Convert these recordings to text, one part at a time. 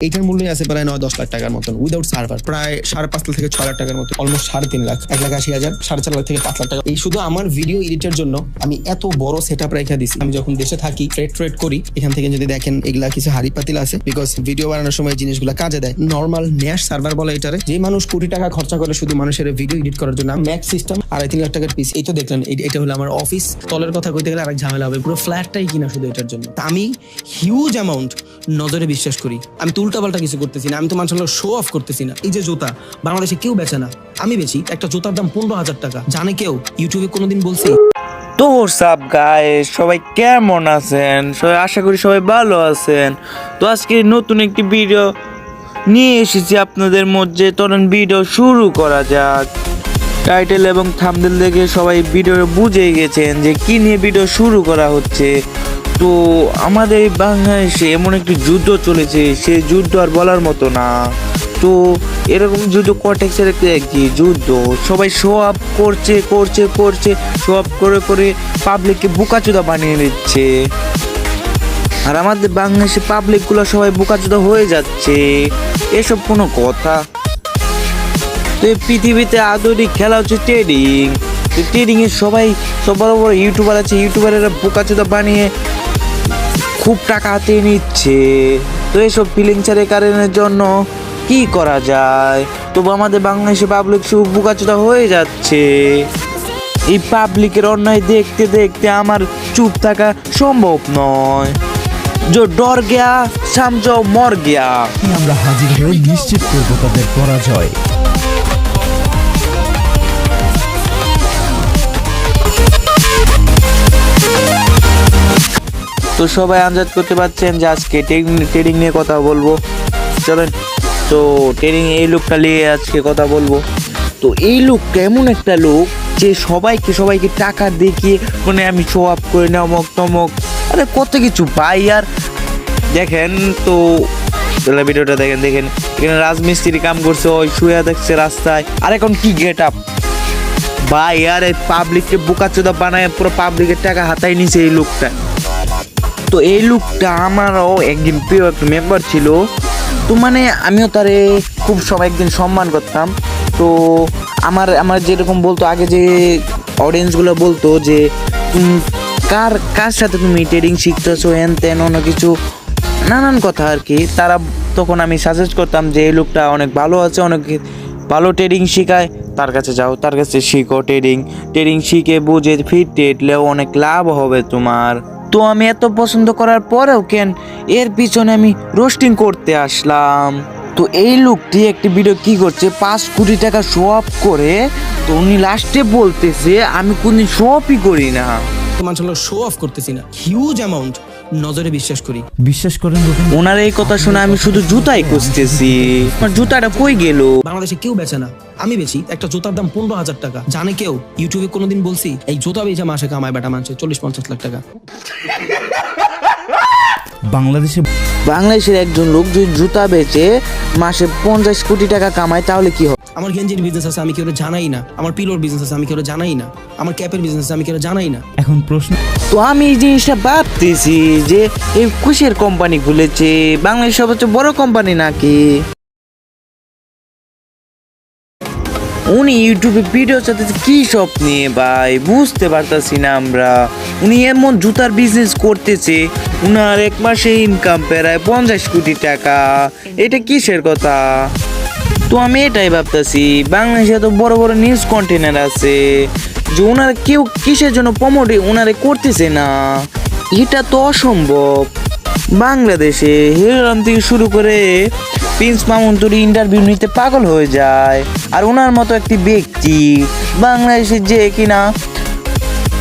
এইটার মূল্য আছে প্রায় 9-10 লাখ টাকার মতন উইদাউট সার্ভার, প্রায় 5.5 থেকে 6 লাখ টাকার মতো, অলমোস্ট 3.5 লাখ, 1,80,000, 4.5 লাখ থেকে 5 লাখ টাকা। এই শুধু আমার ভিডিও এডিটের জন্য আমি এত বড় সেট আপ রেখে দিছি। আমি যখন দেশে থাকি ট্রেড করি, এখান থেকে যদি দেখেন এগুলা কিছু হাড়ি পাতিল আছে, বিকজ ভিডিও বানানোর সময় জিনিসগুলো কাজে দেয়। নর্মাল ন্যাশ সার্ভার বলে এটারে, যে মানুষ কোটি টাকা খরচা করে শুধু মানুষের ভিডিও এডিট করার জন্য। ম্যাক্স সিস্টেম 2.5-3 লাখ টাকার পিস। এই তো দেখলেন, এটা হলো আমার অফিস। তলের কথা কইতে গেলে আরেক ঝামেলা হবে, পুরো ফ্ল্যাটটাই কিনা শুধু এটার জন্য। আমি হিউজ অ্যামাউন্ট নজরে বিশ্বাস করি। আমি তো উল্টাপাল্টা কিছু করতেছি না, আমি তো মানুষের শো অফ করতেছি না। এই যে জুতা বাংলাদেশে কেউ বেচে না, আমি বেচি। একটা জুতার দাম 15,000 টাকা। জানে কেউ? ইউটিউবে কোনোদিন বলছি? তো সাব গাইস, সবাই কেমন আছেন? সবাই আশা করি সবাই ভালো আছেন। তো আজকে নতুন একটি ভিডিও নিয়ে এসেছি আপনাদের মধ্যে। তখন ভিডিও শুরু করা যাক। টাইটেল এবং থাম্বনেল দেখে সবাই ভিডিও বুঝে গেছেন যে কি নিয়ে ভিডিও শুরু করা হচ্ছে। তো আমাদের এই বাংলাদেশে এমন একটি যুদ্ধ চলেছে, সে যুদ্ধ আর বলার মতো না। তো এরকম যুদ্ধ কটেক্সের একটি যুদ্ধ। সবাই শো আপ করছে শো আপ করে পাবলিককে বোকাচোদা বানিয়ে দিচ্ছে। আর আমাদের বাংলাদেশে পাবলিকগুলো সবাই বোকাচোদা হয়ে যাচ্ছে। এসব কোনো কথা? তো এই পৃথিবীতে আধুনিক খেলা হচ্ছে ট্রেডিং। তো ট্রেডিংয়ে সব বড় বড় ইউটিউবার আছে, ইউটিউবারেরা বোকাচোদা বানিয়ে খুব টাকা হাতে নিচ্ছে। তো এইসব ফিলিংসারের কারণের জন্য কি করা যায়? তবু আমাদের বাংলাদেশে পাবলিক সব বোকাচোদা হয়ে যাচ্ছে। এই পাবলিকের অন্যায় দেখতে দেখতে আমার চুপ থাকা সম্ভব নয়। जो डर गया समझो मर गया। আমরা হাজির হয়ে নিশ্চিত করব তাদের পরাজয়। তো সবাই আন্দাজ করতে পারছেন যে আজকে ট্রেডিং নিয়ে কথা বলবো। চলেন, তো ট্রেডিং এই লোকটা নিয়ে আজকে কথা বলবো। তো এই লোকটা এমন একটা লোক যে সবাইকে টাকা দেখিয়ে মানে আমি শো আপ করে নেমক তমক, আরে কত কিছু ভাই। আর দেখেন তো ভিডিওটা দেখেন এখানে রাজমিস্ত্রি কাম করছে, ওই শুয়ে দেখছে রাস্তায়। আর এখন কি গেট আপ ভাই! আর এই পাবলিককে বোকাচোদা বানায় পুরো পাবলিকের টাকা হাতায় নিছে এই লোকটা। তো এই লোকটা আমারও একদিন প্রিয় একটা মেম্বার ছিল। তো মানে আমিও তারে খুব একদিন সম্মান করতাম। তো আমার যেরকম বলতো আগে, যে অডিয়েন্সগুলো বলতো যে কার সাথে তুমি ট্রেডিং শিখতেছো, হ্যান ত্যান অন্য কিছু নানান কথা আর কি। তারা তখন আমি সাজেস্ট করতাম যে এই লোকটা অনেক ভালো আছে, অনেক ভালো ট্রেডিং শেখায়, তার কাছে যাও, তার কাছে শিখো। ট্রেডিং শিখে বুঝে ফিট ট্রেডলেও অনেক লাভ হবে তোমার। তো আমি এত পছন্দ করার পরেও কেন এর পিছনে আমি রোস্টিং করতে আসলাম। তো এই লোকটি একটি ভিডিও কি করছে, 5 কোটি টাকা শো আপ করে। তো উনি লাস্টে বলতেছে আমি কোনদিন শো আপই করি না, মানুষের শো অফ করতেছি না। হিউজ অ্যামাউন্ট নজরে বিশ্বাস করি। বিশ্বাস করেন ওনার এই কথা শুনে আমি শুধু জুতাই খুঁজতেছি। আমার জুতাটা কই গেল? বাংলাদেশে কেউ বেচে না, আমি বেচি। একটা জুতার দাম 15,000 টাকা। জানে কেউ? ইউটিউবে কোনোদিন বলছি? এই জুতা বেচা মাসে কামায় বেটা মানুষে 40-50 লাখ টাকা। বাংলাদেশের একজন লোক যদি জুতা বেচে মাসে 50 কোটি টাকা কামায়, তাহলে কি হবে? আমার গেঞ্জির বিজনেস আছে, আমি কেউ জানাই না। আমার পিলোর বিজনেস আছে, আমি কেউ জানাই না। আমার ক্যাপের বিজনেস আছে, আমি কেউ জানাই না। এখন প্রশ্ন, তো আমি এই জিনিসটা ভাবতেছি যে এই কুশের কোম্পানি খুলেছে, বাংলাদেশের সবচেয়ে বড় কোম্পানি নাকি? উনি ইউটিউবে ভিডিও চাইতে কি সব নিয়ে ভাই বুঝতে পারতাছি না আমরা। উনি এমন জুতার বিজনেস করতেছে, উনার এক মাসে ইনকাম প্রায় 50 কোটি টাকা। এটা কিসের কথা? তো আমি এটাই ভাবতেছি, বাংলাদেশে তো বড় বড় নিউজ কন্টেনার আছে, যে ওনারা কেউ কিসের জন্য প্রমোট ওনারে করতেছে না। এটা তো অসম্ভব। বাংলাদেশে হিরোরাম থেকে শুরু করে প্রিন্স মামুন তুরি ইন্টারভিউ নিতে পাগল হয়ে যায়। আর ওনার মতো একটি ব্যক্তি বাংলাদেশে যে কিনা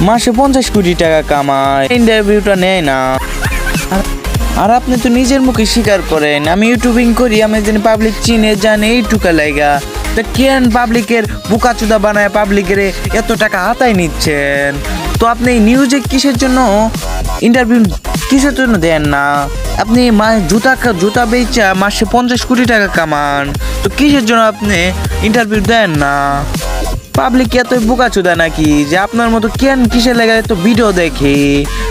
মাসে 50 কোটি টাকা কামায়, ইন্টারভিউটা নেয় না। আর আপনি তো নিজের মুখে স্বীকার করেন আমি ইউটিউবিং করি, আমি যেন পাবলিক চিনে জানে এইটুকা লাইগা। তা কেন পাবলিকের বোকাচোদা বানায় পাবলিকের এত টাকা হাতায় নিচ্ছেন? তো আপনি নিউজে কিসের জন্য ইন্টারভিউ কিসের জন্য দেন না? আপনি জুতা বেচা মাসে 50 কোটি টাকা কামান, তো কিসের জন্য আপনি ইন্টারভিউ দেন না? পাবলিক এত বোকাচোদা নাকি যে আপনার মতো কেন কিসের লেগে এত ভিডিও দেখে?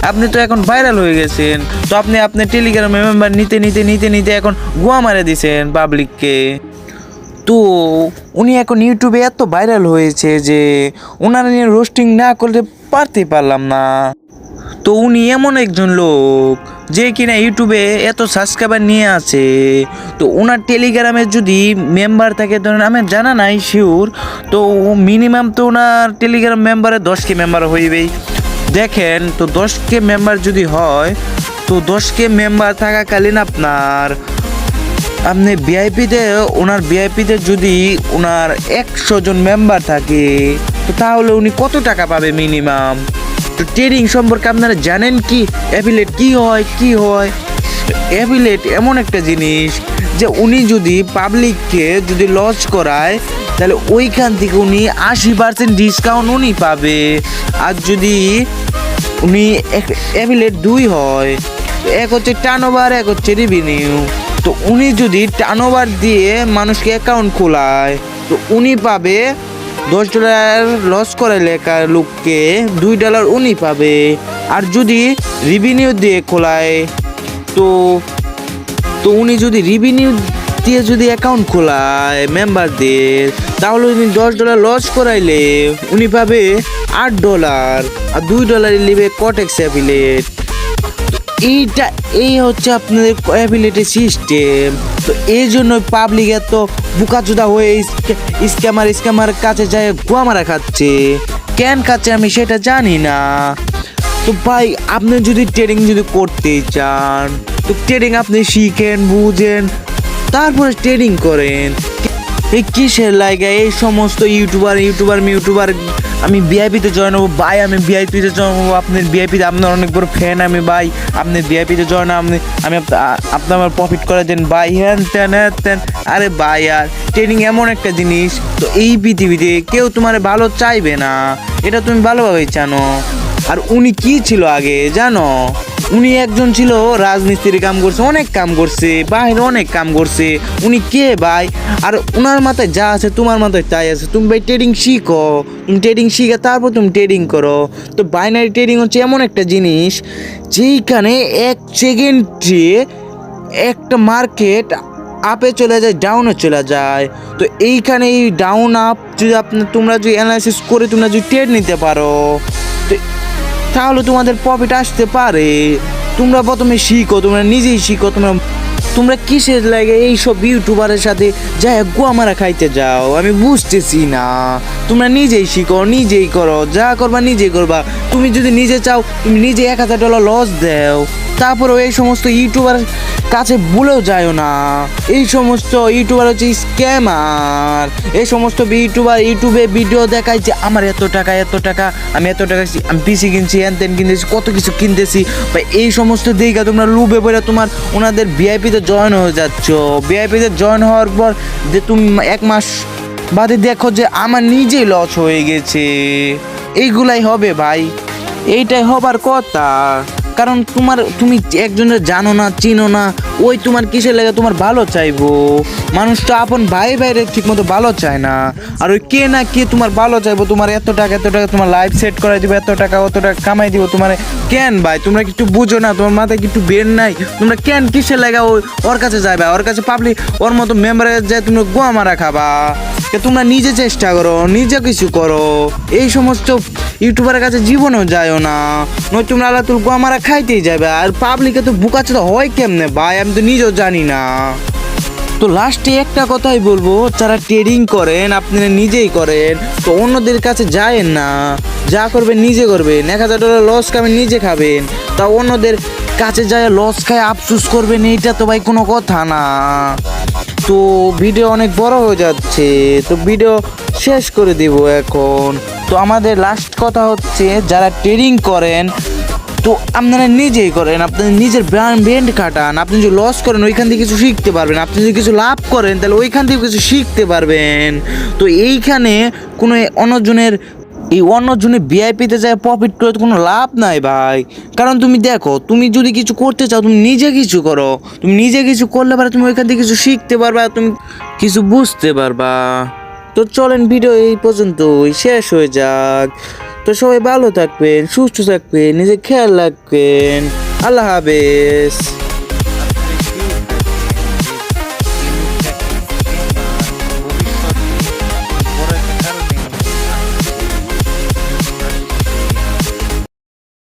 আপনি তো এখন ভাইরাল হয়ে গেছেন, তো আপনি আপনার টেলিগ্রামে মেম্বার নিতে নিতে নিতে নিতে এখন গোয়া মারে দিছেন পাবলিককে। তো উনি এখন ইউটিউবে এত ভাইরাল হয়েছে যে ওনার নিয়ে রোস্টিং না করতে পারলাম না। তো উনি এমন একজন লোক যে কিনা ইউটিউবে এত সাবস্ক্রাইবার নিয়ে আছে। তো ওনার টেলিগ্রামে যদি মেম্বার থাকে, ধরেন আমার জানা নাই শিওর, তো মিনিমাম তো ওনার টেলিগ্রাম মেম্বারে 10K মেম্বার হইবেই। দেখেন, তো 10K মেম্বার যদি হয়, তো 10K মেম্বার থাকাকালীন আপনি ভিআইপিতে ওনার ভিআইপিতে যদি ওনার 100 জন মেম্বার থাকে, তো তাহলে উনি কত টাকা পাবে মিনিমাম? তো ট্রেডিং সম্পর্কে আপনারা জানেন কি অ্যাফিলিয়েট কি হয়? অ্যাফিলিয়েট এমন একটা জিনিস যে উনি যদি পাবলিককে যদি লস করায়, তাহলে ওইখান থেকে উনি 80% ডিসকাউন্ট উনি পাবে। আর যদি উনি অ্যাফিলিয়েট 2 হয়, এক হচ্ছে টার্নওভার, এক হচ্ছে রেভিনিউ। তো উনি যদি টার্নওভার দিয়ে মানুষকে অ্যাকাউন্ট খোলায়, তো উনি পাবে $10 লস করে লেখা লোককে $2 উনি পাবে। আর যদি রেভিনিউ দিয়ে খোলায়, তো উনি যদি রেভিনিউ দিয়ে যদি অ্যাকাউন্ট খোলায় মেম্বারদের, তাহলে উনি $10 লস করাইলে উনি পাবে $8, আর $2 নেবে কটেক্স অ্যাফিলিয়েট। এই হচ্ছে আপনাদের অ্যাফিলিয়েটের সিস্টেম। তো এই জন্য পাবলিক এত বুকাচোদা হয়ে স্ক্যামার কাছে যায় গোয়া মারা খাচ্ছে। কেন খাচ্ছে আমি সেটা জানি না। তো ভাই, আপনি যদি ট্রেডিং যদি করতে চান, তো ট্রেডিং আপনি শিখেন, বুঝেন, তারপরে ট্রেডিং করেন। এই কিসের লাগে এই সমস্ত ইউটিউবার আমি ভিআইপিতে জয়েন হবো ভাই, আমি ভিআইপিতে জয়েন হবো, আপনার ভিআইপিতে আপনার অনেক বড় ফ্যান আমি ভাই, আপনি ভিআইপিতে জয়েন আমি আপনি আমার প্রফিট করে দেন ভাই, হ্যান ত্যান। আরে ভাই, আর ট্রেডিং এমন একটা জিনিস, তো এই পৃথিবীতে কেউ তোমার ভালো চাইবে না, এটা তুমি ভালোভাবেই জানো। আর উনি কি ছিল আগে জানো? উনি একজন ছিল রাজমিস্ত্রি, কাম করছে, অনেক কাম করছে, বাইরে অনেক কাম করছে। উনি কে ভাই? আর ওনার মাথায় যা আছে তোমার মাথায় তাই আছে। তুমি ভাই ট্রেডিং শিখো, তুমি ট্রেডিং শিখে তারপর তুমি ট্রেডিং করো। তো বাইনারি ট্রেডিং হচ্ছে এমন একটা জিনিস যেইখানে 1 সেকেন্ডে একটা মার্কেট আপে চলে যায়, ডাউনে চলে যায়। তো এইখানে এই ডাউন আপ যদি তোমরা যদি অ্যানালাইসিস করে তোমরা যদি ট্রেড নিতে পারো, তো তাহলে তোমাদের প্রফিট আসতে পারে। তোমরা প্রথমে শিখো, তোমরা নিজেই শিখো। তোমরা কিসের লাগে এইসব ইউটিউবারের সাথে যাই গোয়া মারা খাইতে যাও? আমি বুঝতেছি না। তোমরা নিজেই শিখো, নিজেই করো, যা করবা নিজেই করবা। তুমি যদি নিজে চাও, তুমি নিজে $1000 লস দাও, তারপরেও এই সমস্ত ইউটিউবার কাছে ভুলেও যায় না। এই সমস্ত ইউটিউবার হচ্ছে স্ক্যামার। এই সমস্ত ইউটিউবে ভিডিও দেখায় যে আমার এত টাকা, আমি আমি পিসি কিনছি, তেন কিনতেছি, কত কিছু কিনতেছি বা এই সমস্ত দিকে তোমরা লুবে পড়ে তোমার ওনাদের ভিআইপিতে জয়েন হয়ে যাচ্ছ। ভিআইপিতে জয়েন হওয়ার পর যে তুমি 1 মাস বাদে দেখো যে আমার নিজেই লস হয়ে গেছে। এইগুলাই হবে ভাই, এইটাই হবার কথা। কারণ তুমি একজনের জানো না, চিনো না, ওই তোমার কিসের লাগে তোমার ভালো চাইবো? মানুষ তো আপন ভাইরে ঠিক মতো ভালো চায় না। আর ওই কে না কে তোমার ভালো চাইবো, তোমার এত টাকা তোমার লাইফ সেট করাই দিব, অত টাকা কামাই দিব তোমার। কেন ভাই, তোমরা কিছু বুঝো না? তোমার মাথায় কিছু বের নাই? তোমরা কেন কিসের লাগা ওর কাছে যাবে? ওর কাছে পাবলিক ওর মতো মেম্বারের যায় তোমরা গোয়া মারা খাবা? তোমরা নিজে চেষ্টা করো, নিজে কিছু করো। এই সমস্ত ইউটিউবারের কাছে জীবনেও যায়ও না, নয় তোমরা আল্লাহ তোর গোয়া মারা খাইতেই যাবে। আর পাবলিকে তো বুকাচোদা হয় কেমনে ভাই, আমি তো নিজেও জানি না। তো লাস্টে একটা কথাই বলবো, যারা ট্রেডিং করেন আপনারা নিজেই করেন, তো অন্যদের কাছে যায়েন না। যা করবেন নিজে করবেন। $1000 লস খাবেন, নিজে খাবেন। তা অন্যদের কাছে যায় লস খায় আফসোস করবেন, এইটা তো ভাই কোনো কথা না। তো ভিডিও অনেক বড় হয়ে যাচ্ছে, তো ভিডিও শেষ করে দিব এখন। তো আমাদের লাস্ট কথা হচ্ছে, যারা ট্রেডিং করেন তো আপনারা নিজেই করেন, আপনাদের নিজের ব্রেন খাটান। আপনি যদি লস করেন ওইখান থেকে কিছু শিখতে পারবেন, আপনি যদি কিছু লাভ করেন তাহলে ওইখান থেকে কিছু শিখতে পারবেন। তো এইখানে কোনো অন্যজনের ভিআইপিতে যায় প্রফিট করে তো কোনো লাভ নাই ভাই। কারণ তুমি দেখো, তুমি যদি কিছু করতে চাও তুমি নিজে কিছু করো। তুমি নিজে কিছু করলে পারে তুমি ওইখান থেকে কিছু শিখতে পারবা, তুমি কিছু বুঝতে পারবা। তো চলেন ভিডিও এই পর্যন্তই শেষ হয়ে যাক। তো সবাই ভালো থাকবেন, সুস্থ থাকবেন, নিজে খেয়াল রাখবেন। আল্লাহ হাফেজ।